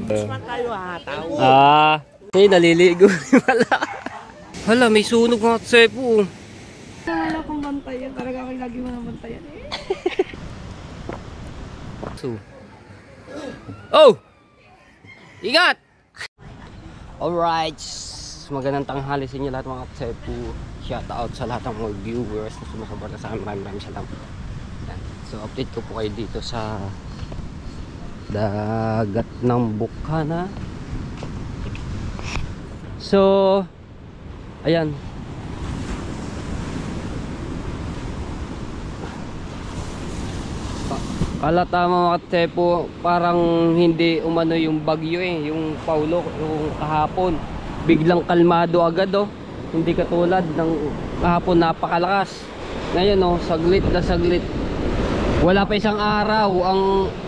Smart tayo ha, tao. Naliligo rin pala. Hala, may sunog nga tsepo. Wala kong bantayan. Talaga ako lagi mo ng bantayan eh. Oh! Ingat! Alright. Magandang tanghali sa inyo lahat mga tsepo. Shout out sa lahat ng mga viewers na sumusuporta sa akin. Maraming salamat. So update ko po kayo dito sa dagat ng Bukana. So ayan, kalatama mga tsepo, parang hindi umano yung bagyo yung Paulo, yung kahapon biglang kalmado agad hindi katulad ng kahapon napakalakas. Ngayon saglit na saglit, wala pa isang araw,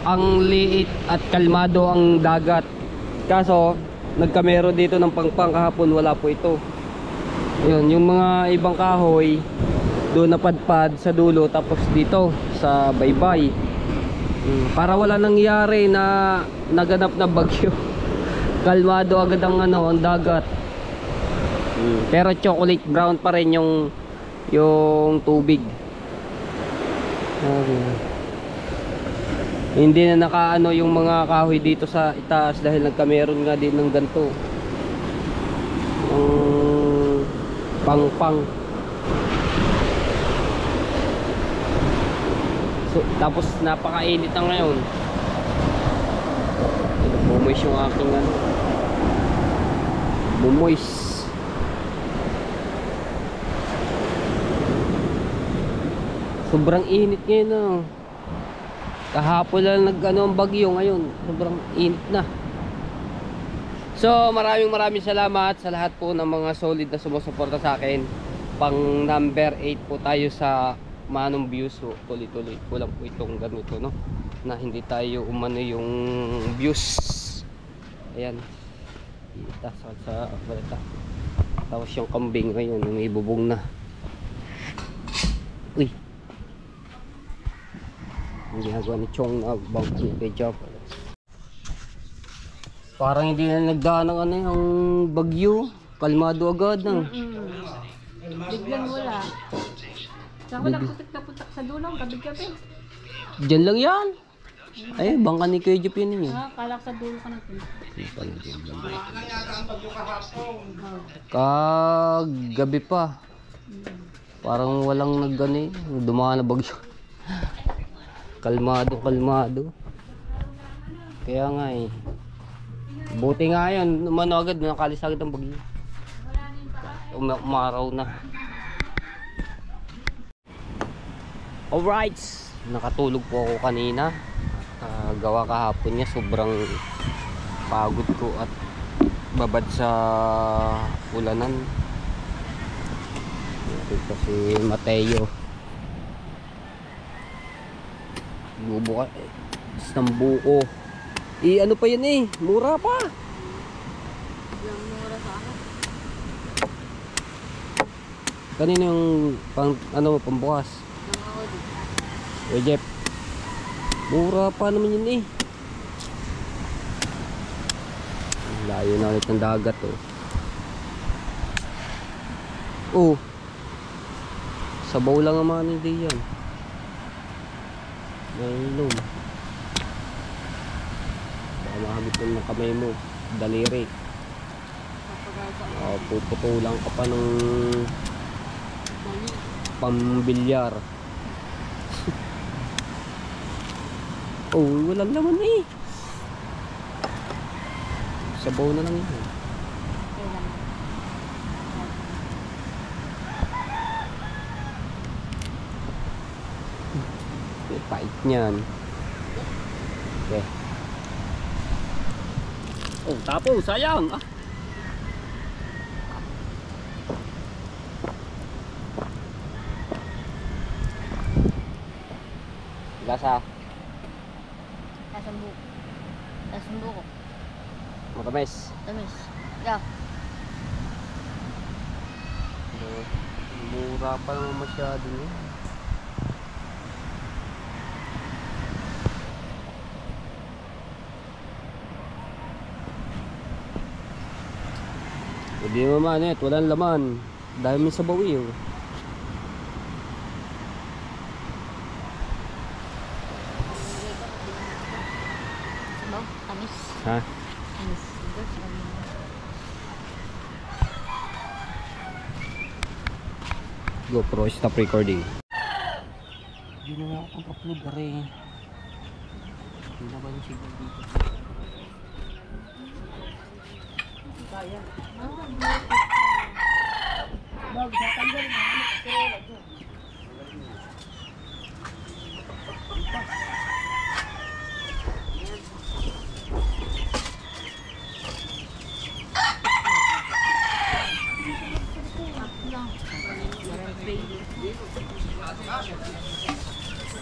ang liit at kalmado ang dagat. Kaso nagkamero dito ng pangpang kahapon, wala po ito. Yun, yung mga ibang kahoy doon napadpad sa dulo, tapos dito sa baybay. Para wala nangyari na naganap na bagyo. Kalmado agad ang ang dagat. Pero chocolate brown pa rin yung tubig. Hindi na nakaano yung mga kahoy dito sa itaas dahil nagkameron nga din ng ganito. Pangpang. So, tapos napakainit na ngayon. Bumoys yung aking bumoys. Sobrang init ngayon kahapon lang ang bagyo, ngayon sobrang init na. So maraming salamat sa lahat po ng mga solid na sumusuporta sa akin. Pang number 8 po tayo sa Manong views. So tuloy-tuloy kulang po itong ganito na hindi tayo umano yung views. Ayan, itaas sa balita. Tapos yung kambing ngayon yung ibubong na. Uy, ang ginagawa ni Chong na bangka ni Peja. Parang hindi na nagdaan ng yung bagyo. Kalmado agad Biglang wala. Saka nagputik-putak sa dulong, kabig-kabig. Diyan lang yan. Ay, bangka ni Kuya Jeff yun niyo. Kalak sa dulo ka natin. Kagabi pa. Parang walang naggani. Dumaan na bagyo. Kalmado. Kaya nga buti nga yan, umano agad, nakalis agad ang bagyo. Umaraw na. Alright, nakatulog po ako kanina. Gawa kahapon niya, sobrang pagod ko at babad sa ulanan. Ito si Mateo. Bubuka ng buko. Ano pa yan mura pa. Yung mura sa akin. Kanina yung pambukas. Yung ako dito. Kuya Jeff, mura pa naman yun layo na ulit ng dagat sabaw lang naman hindi yan. Nainom. Baka makagit lang ng kamay mo, daliri. Puputulang ka pa ng pambilyar. Walang laman sabaw na lang yun. Pait niyan. Okay. Tapo, sayang. Lasa. Lasang buko. Matamis. Tamis. Yeah. Mura pa naman masyado Hindi mo manit, walang laman. Dahil may sabaw eh. Oh. Tamis. Ha? Tamis. GoPro, stop recording. Hindi na nga akong upload na rin. Hindi na ba yung signal dito?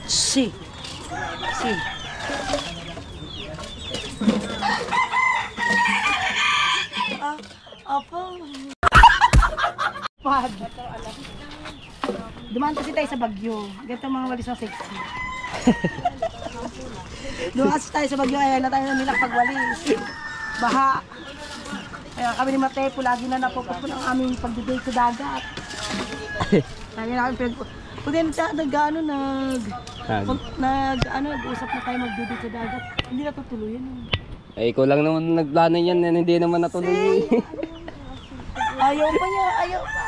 Si. Si. Opo. Pad. Dumaan kasi tayo sa Bagyo. Ganito mga walis na sexy. Dumaan kasi tayo sa Bagyo. Ayan na tayo nila pagwalis. Baha. Kaya kami ni Matepo lagi na napupupun ang aming pagdidate sa dagat. Kaya namin pag nag-ano nag-usap na tayo mag-date sa dagat. Hindi natutuloy yan. Eh, ikaw lang naman nagplano yan. Hindi naman natuloy. Ayaw pa niya, ayaw pa.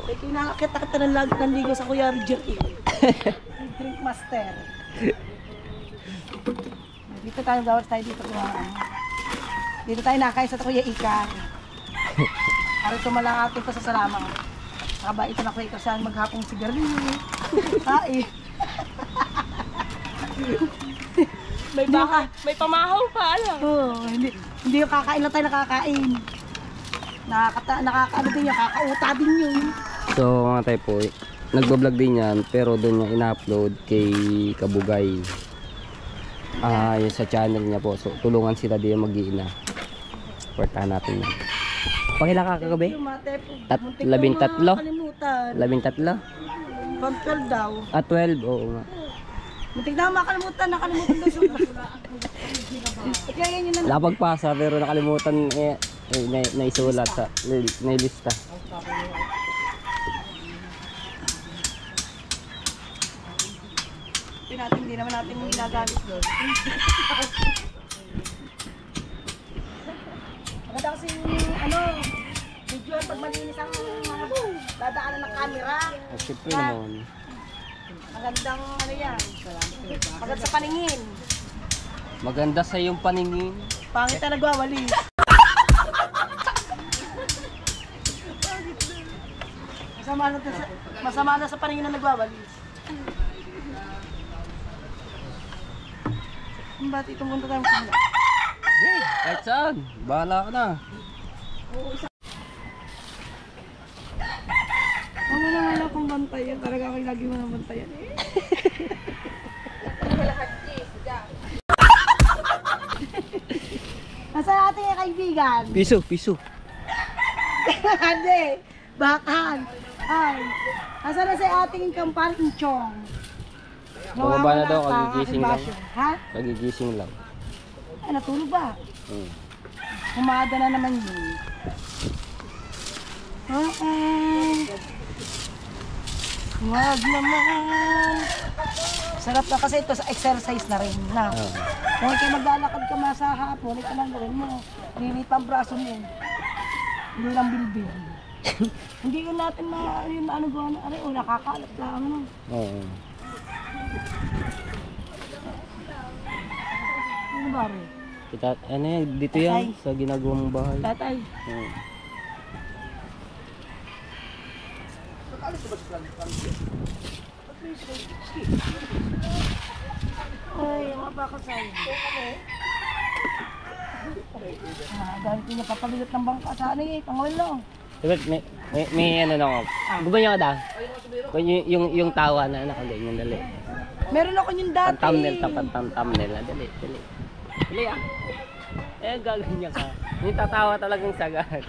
Kaya kinakakita kita ng lagi ng ligo sa Kuya Roger eh. Drink master. Dito tayo gawin tayo dito. Dito tayo nakain sa Kuya Ika. Para tumalang ating pasasalamat. Nakabait na Kuya Ika saan maghapong sigarilyo. Hai. May pamahaw pa, ano? Oo, hindi yung kakain lang tayo nakakain. Nakakaano din yun, kakauta din yun. So mga tayo po, nagbablog din yan. Pero doon niya ina-upload kay Kabugay. Yun sa channel niya po. So tulungan sila din mag-iina. Portahan natin yan. Pakila ka kagabi? Yung mate po. 13? Nakalimutan. 13? Pang 12 daw. 12, oo nga. Muntik na makalimutan daw siya. Kaya yan yun na. Lapagpasa pero nakalimutan naisulat sa nailista. Hindi naman natin ginagamit doon. Maganda kasi video pag malinis ang dadaanan ng camera. Siyempre naman. Magandang yan. Maganda sa paningin. Maganda sa iyong paningin. Pangit na nagwawalis. Masama na sa paningin na nagwawalis. Ba't itong punta tayo magsimula? Okay, kahit saan. Bahala ka na. Wala akong bantayan. Talaga ako lagi mo ng bantayan eh. Nasaan ating kaibigan? Piso. Hindi. Bakan. Ay. Nasaan na si ating kamparing Chong? Bumaba na daw, kagigising lang. Ha? Kagigising lang. Ay, natulog ba? Humada na naman yun. Wag naman. Sarap na kasi ito sa exercise na rin. Na. Kung kayo maglalakad ka sa hapon, ito lang gawin mo. Lilit ang braso mo. Hindi lang bilbil. Hindi ko natin gawa na. Aray, nakakalat lang. Oo. Ano ba rin? Ano yan, dito yan, sa ginagawang bahay. Tatay. Ay, mga baka sa'yo. Dahil ko niya papabilat ng bangka sa ano eh, pangwalo. Diba, may ano na ako. Gumanyo ka da? Yung tawa na nakaganyan, dali. Meron ako yung dati. Thumbnail. Dali. Dali ah. Gaganyan ka. Yung tatawa talagang sagad.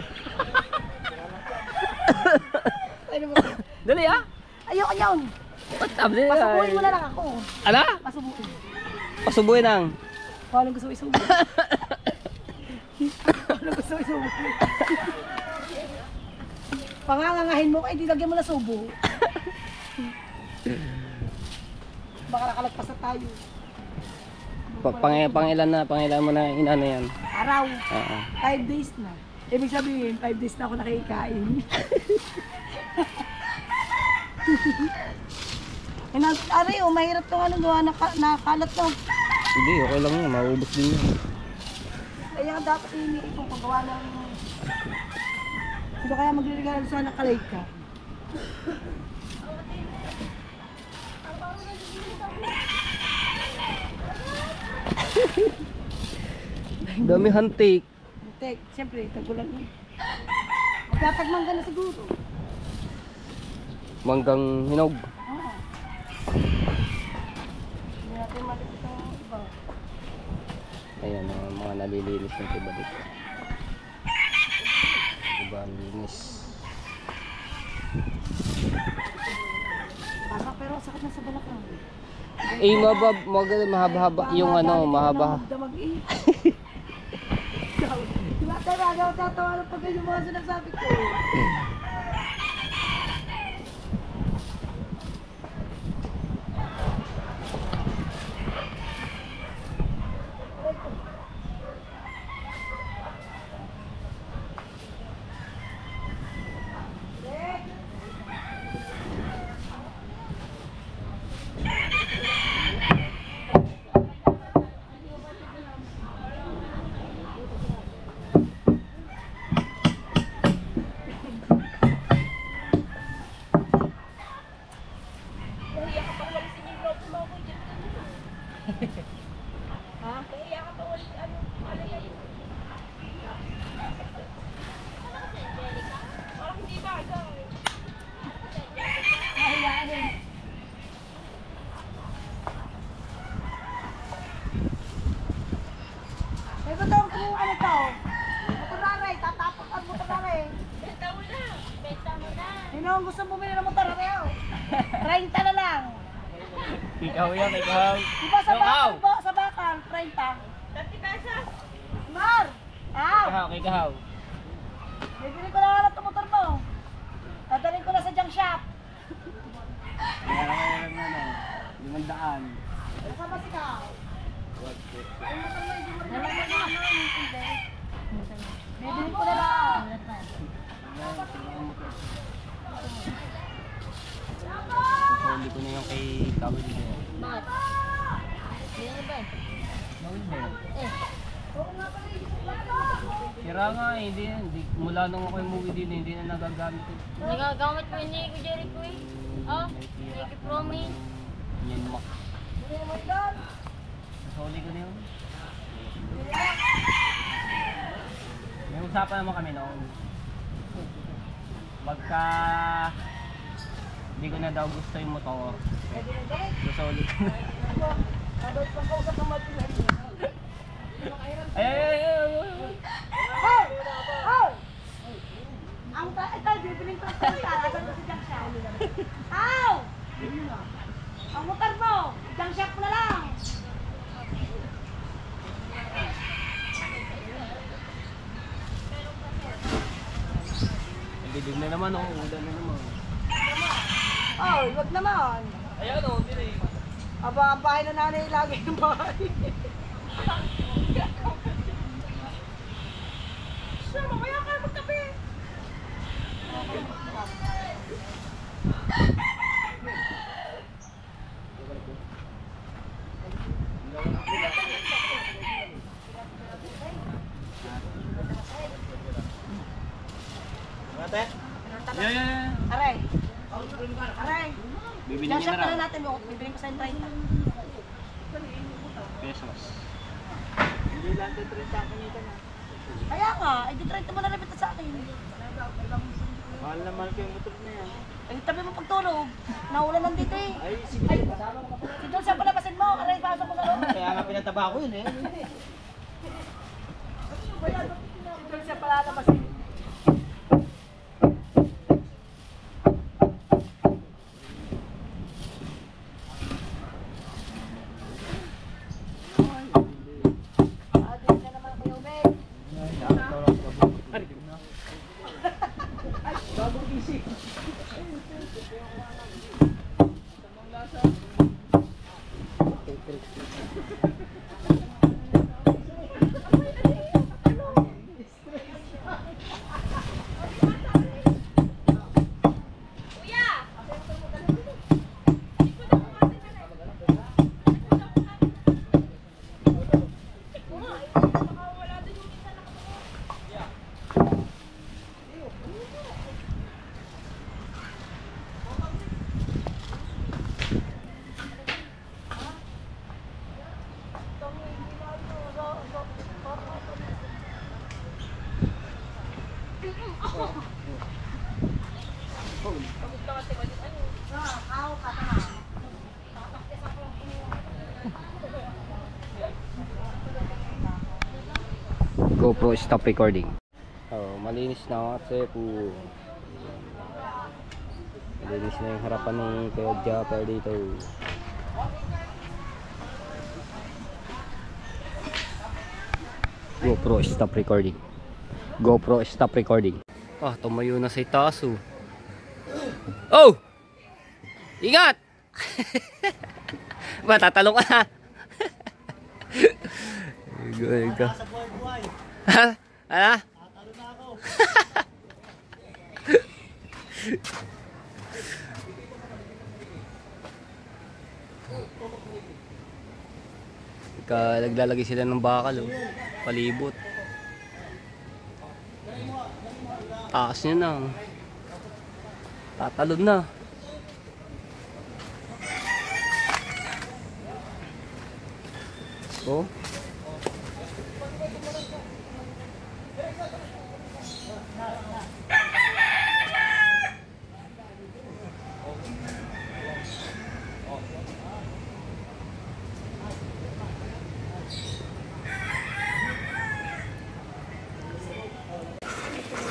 Ano ba? Dali ah. Ayoko yun. Thumbnail. Pasubuhin mo na lang ako. Ano? Pasubuhin. Pasubuhin ang. Walang gusto isubuhin. Ano gusto mo isubo? Pangangangahin mo, di lagyan mo na subo. Baka nakalagpas na tayo. Pangilan mo na inano yan. Araw. Oo. 5 days na. Ibig sabihin, 5 days na ako nakikain. Ari, mahirap tong ano gawa nakalat to. Hindi, okay lang yan. Maubos din yan. Kaya dapat iniipong paggawa ng... Sino kaya magre-regalo sa nakalay ka? Dami hantik. Tek, siyempre, tagulan yun. Magkatagmangga na siguro. Manggang hinog. Oo. Hindi natin malipit ang iba. Ayan, mga nalilinis ng tiba dito. Diba, ang linis. Baka pero sakit na sa balakang. Eh, mahaba-haba yung ano, mahaba. Damag eh. Diba tayo agaw tatawa pag yung mga sinasabi ko. May gutom kung ano to. Motoraray, tatapos ang motoraray. Benta mo na. Benta mo na. Sino ang gusto bumili ng motoraray? 30 na lang. Ikaw yan, ikaw. Diba sa bakal ba? Sa bakal, 30. 30 pesos. Mar! Aw! Ikaw. Bibili ko na nga ng motor mo. Dadalhin ko na sa junk shop. Kaya lang ano, 500. Kasama si Kao. Bibili ko na lang. Sasoli ko na yung kay Kawin dito. Bakit? Hindi ba? Gawin mo yun. Sira nga eh, hindi. Mula nung ako umuwi din, hindi na nagagamit eh. Nagagamit mo hindi ko Jericho eh. Oh, Jericho Promi. Yan mo. Bibili mo doon. Sasoli ko na yun. May usapan naman kami noon. Pagka hindi ko na daw gusto yung motor, sasoli ko na. Sabay pang kausap ng Martinez. Ay! Hey! Hey! Ito, bibiling ko sa kanya. Asan mo si junk shop? Aw! Ang motor mo, junk shop mo na lang. Nagdidig na naman oh, ulan na naman. Oh, wag naman. Ayan oh, hindi na Aba, ang bahay na nanay lagi yung bahay. Siya, mamaya kayo magkape. Ate? Yeah. Aray. Aray. Bibili Junk niya shop na na raw. natin. Bibiling ko sa 30. Pesos. Kaya nga, di 30 mo na rin ito sa akin. Mahal na mahal ko yung motor na yan. Ay, tabi mo pagtulog. Naulan lang dito eh. Ay, sige. Si Dol, siya palabasin mo. Aray, pasok mo sa loob. Kaya nga pinataba ko yun eh. Si Dol, siya palalabasin. Adin na naman Kuya Ubed. GoPro stop recording. Oh, malinis na kasi po. Malinis na yung harapan ng Kuya Japper dito. GoPro stop recording. GoPro stop recording. Ah, tumayo na sa itaas oh. Oh! Ingat! Ba, tatalong ka na. Igo. Ha? Ano? Naglalagay sila ng bakal oh. Palibot. Taas niya na. Tatalon na. Oh.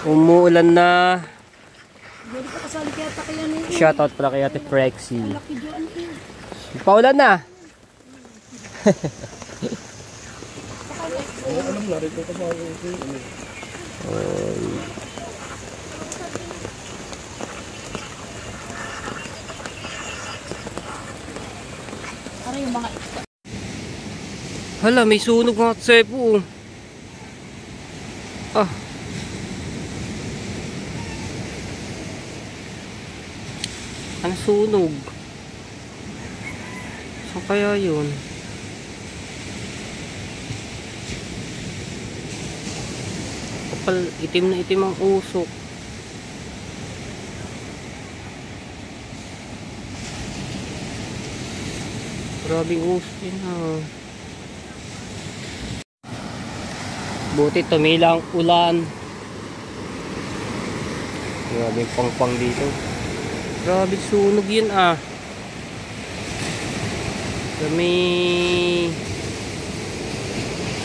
Umuulan na. Hindi ka kasali kaya pa kaya nito. Shoutout pala kay Ate Prexy. Laki dyan eh. Paulan na. Alam na rin ko pa Ano yung mga Hala, may sunog nga at sepo. Ah. Ano sunog? Saan kaya yun? Kapal, itim na itim ang usok. Grabing usok yun ha. Buti tumila ang ulan. Grabing pang dito. Grabe sunog yun ah. Kami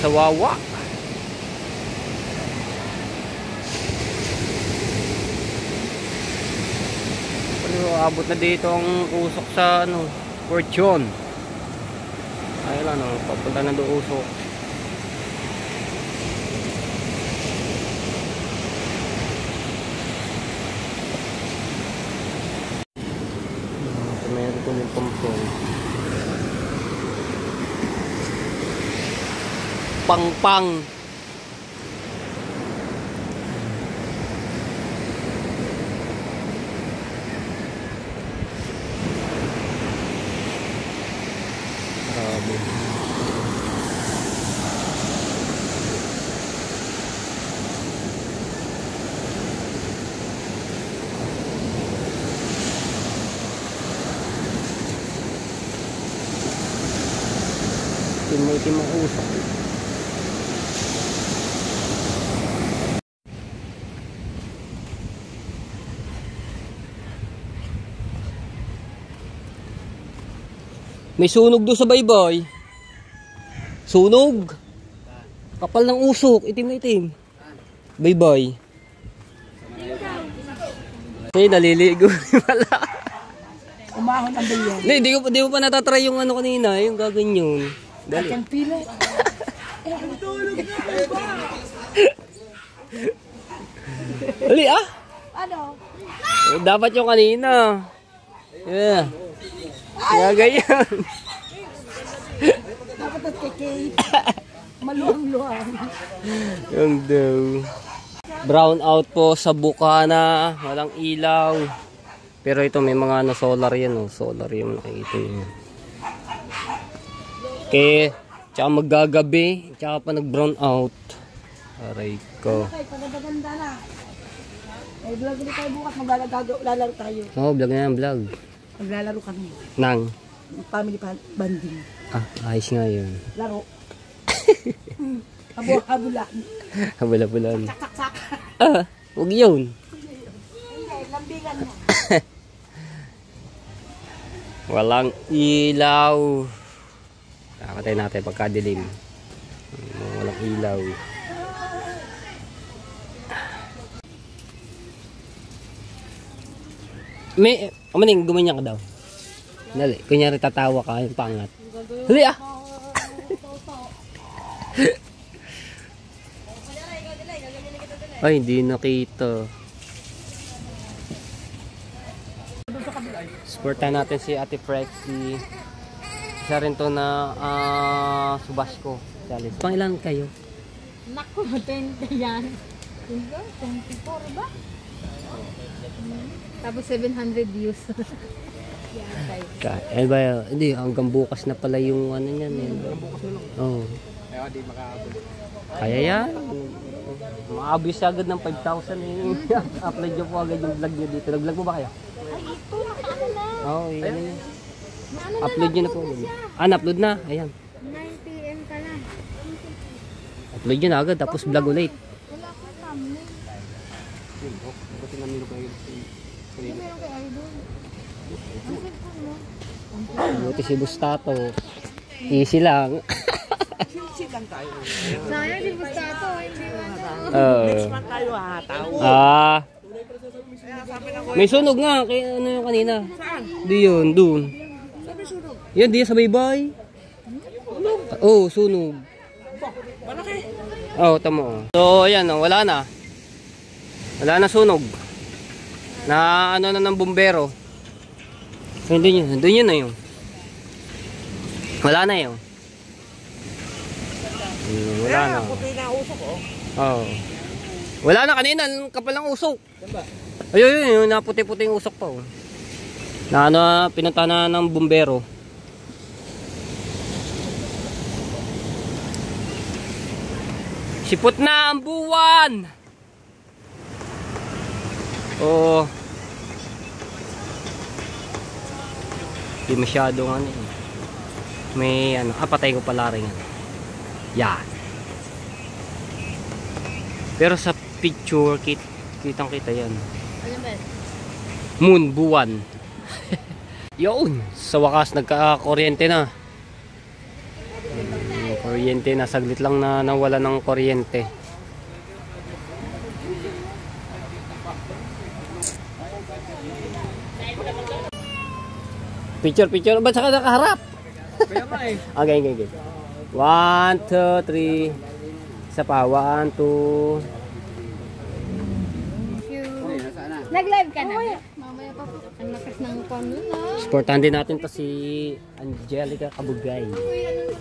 sawawa. Pero abot na dito ang usok sa ano, Fortune. Ayun lang, no, papunta na doon usok. Meron ko yung pampong. Pang-pang. Grabe. Itim ang usok. May sunog doon sa baybay. Sunog. Kapal ng usok, itim na itim. Baybay. Eh, naliligo pala. umahon ang bayan? Hindi mo pa natatry yung ano kanina, yung gaganyan. Dali. Akan pila. Dali ah. Ano? Dapat yung kanina. Yeah. Ganyan. Dapat at kay maluang-luang. Yung daw. Brown out po sa Bukana. Walang ilaw. Pero ito may mga solar yan. Oh. Solar yung nakikita yun. Okay. Tsaka maggagabi. Tsaka pa nag-brown out. Aray ko. Okay, pagaganda na. May vlog ulit tayo bukas. Maglalaro tayo. Oo, vlog na yan, vlog. Maglalaro kami. Nang? Family banding. Ah, ayos nga yun. Laro. Habo-habulan. Habula-bulan. Sak-sak-sak. Ah, huwag yun. Lambingan mo. Walang ilaw. Kakatay natin pagkadilim. Walang ilaw. Maning, gumanyan ka daw. Dali, kunyari tatawa ka, yung pangat. Dali ah! Ay, hindi nakita. Supportan natin si Ate Prexy. Isa rin to na Subasco. Pang ilan kayo? Naku, 20 yan. 24 ba? Tapos 700 views. Eh ba, hindi, hanggang bukas na pala yung ano niyan eh. Oo. Kaya yan. Maabis agad ng 5,000 eh. Upload nyo po agad yung vlog nyo dito. Nag-vlog mo ba kayo? Ay, ito, nakaano na. Oo, yun yun. Naano Upload nyo na po. Na-upload na. Ayan. 9 PM ka na. Upload nyo na agad, tapos vlog ulit. Wala ka thumbnail. Hindi meron kay Idol. Ang cellphone mo. Buti si Bustato. Easy lang. Sayang si Bustato, hindi ano. Next month tayo may sunog nga. Kaya ano yung kanina? Saan? Di yun, dun. Sabi sunog. Yan, di sa baybay. Oh, sunog. Malaki. Oh, tamo. So, ayan, wala na. Wala na sunog. Na ano na ng bumbero. Hindi yun na yun. Wala na yun. Wala na. Puti na usok oh. Oh. Wala na kanina, kapal ng usok. Ayun, yung naputi-puti yung usok pa oh. Na ano, pinunta na ng bumbero. Sipot na ang buwan. Oh. Di masyadong ano eh. May ano, patay ko pala rin. Yan. Pero sa picture, kitang kita yan. Ano ba? Moon, buwan. Yun, sa wakas nagka-kuryente na. Kuryente na, saglit lang na nawala ng kuryente. Picture, ba't saka nakaharap? Kaya nga eh. Okay. 1, 2, 3. Isa pa, 1, 2. Nag-live ka na? Mamaya pa po. Ang lakas ng phone nun, no? Supportan din natin to si Angelica Kabugay. Uy, ano